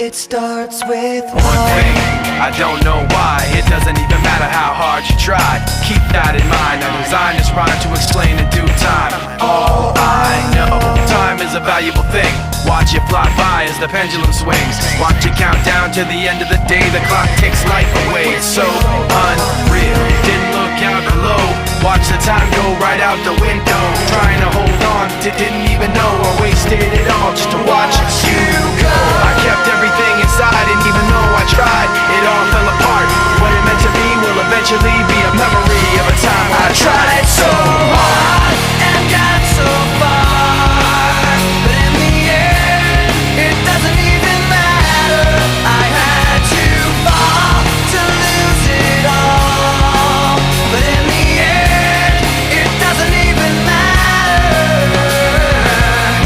It starts with one thing, I don't know why. It doesn't even matter how hard you try. Keep that in mind. I designed this rhyme to explain in due time. All I know, time is a valuable thing. Watch it fly by as the pendulum swings. Watch it count down to the end of the day. The clock takes life away. It's so unreal. Didn't look out below. Watch the time go right out the window. Trying to hold on to didn't even know I wasted it all just to watch you go. I kept everything inside, and even though I tried, it all fell apart. What it meant to be will eventually be a memory of a time I tried so hard and got so far, but in the end, it doesn't even matter. I had to fall to lose it all, but in the end, it doesn't even matter.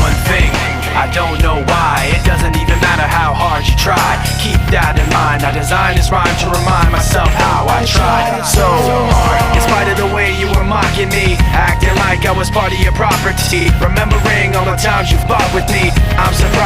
One thing, I don't know why. It doesn't even matter how hard you try. Keep that in mind. I designed this rhyme to remind myself how I tried so hard. In spite of the way you were mocking me, acting like I was part of your property, remembering all the times you fought with me, I'm surprised